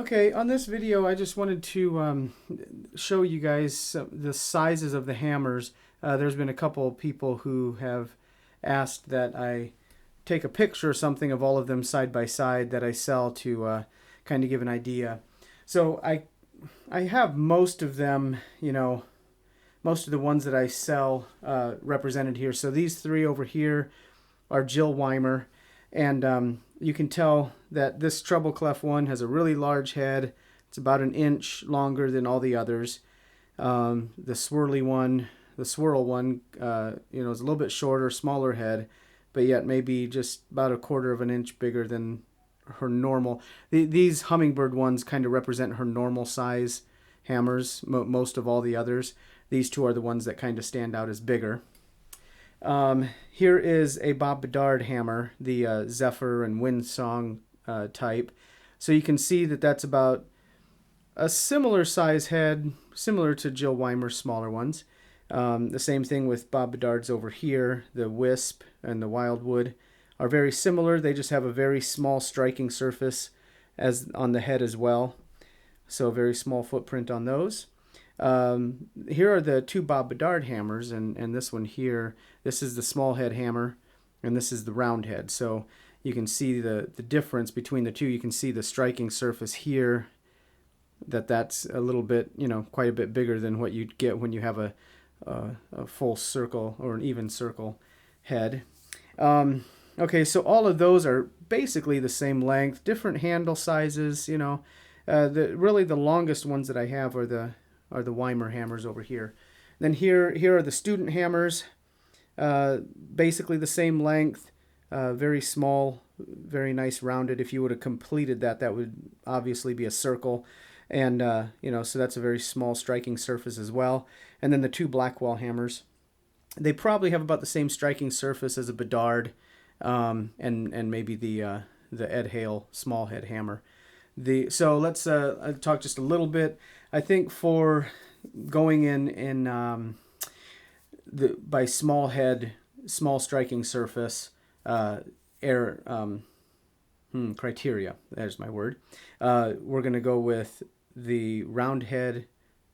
Okay, on this video I just wanted to show you guys the sizes of the hammers. There's been a couple of people who have asked that I take a picture or something of all of them side by side that I sell to kind of give an idea. So I have most of them, most of the ones that I sell represented here. So these three over here are Jill Weimer, and you can tell that this treble clef one has a really large head. It's about an inch longer than all the others. The swirly one, the swirl one, is a little bit shorter, smaller head, but yet maybe just about a quarter of an inch bigger than her normal. These hummingbird ones kind of represent her normal size hammers, most of all the others. These two are the ones that kind of stand out as bigger. Here is a Bob Bedard hammer, the Zephyr and Windsong type. So you can see that that's about a similar size head, similar to Jill Weimer's smaller ones. The same thing with Bob Bedard's over here. The Wisp and the Wildwood are very similar. They just have a very small striking surface as on the head as well. So a very small footprint on those. Here are the two Bob Bedard hammers, and this one here, this is the small head hammer, and this is the round head. So you can see the difference between the two. You can see the striking surface here, that's a little bit, quite a bit bigger than what you'd get when you have a full circle or an even circle head. Okay, so all of those are basically the same length, different handle sizes. Really the longest ones that I have are the Weimer hammers over here. Then here are the student hammers, basically the same length, very small, very nice rounded. If you would have completed that would obviously be a circle, and so that's a very small striking surface as well. And then the two Blackwell hammers, they probably have about the same striking surface as a Bedard, and maybe the Ed Hale small head hammer. So let's talk just a little bit. I think for going in by small head, small striking surface criteria. There's my word. We're going to go with the round head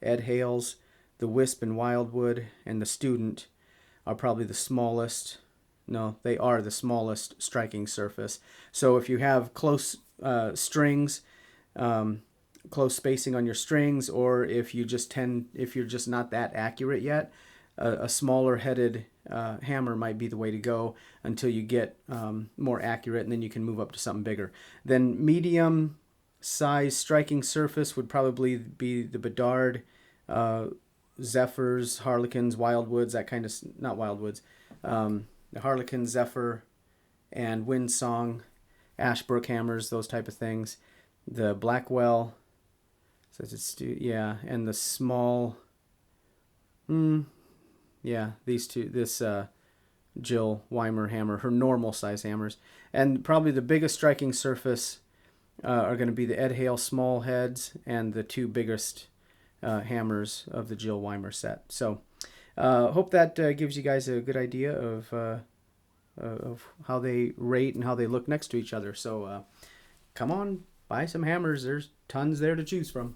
Ed Hales, the Wisp and Wildwood, and the Student are probably the smallest. No, they are the smallest striking surface. So if you have close strings, close spacing on your strings, or if you're just not that accurate yet, a smaller headed hammer might be the way to go until you get more accurate, and then you can move up to something bigger. Then medium size striking surface would probably be the Bedard, Zephyrs, Harlequins, Wildwoods, that kind of, not Wildwoods, the Harlequin, Zephyr, and Windsong, Ashbrook hammers, those type of things. The Blackwell, says it's and the small, these two, this Jill Weimer hammer, her normal size hammers, and probably the biggest striking surface are going to be the Ed Hale small heads and the two biggest hammers of the Jill Weimer set. So hope that gives you guys a good idea of how they rate and how they look next to each other. So come on, buy some hammers. There's tons there to choose from.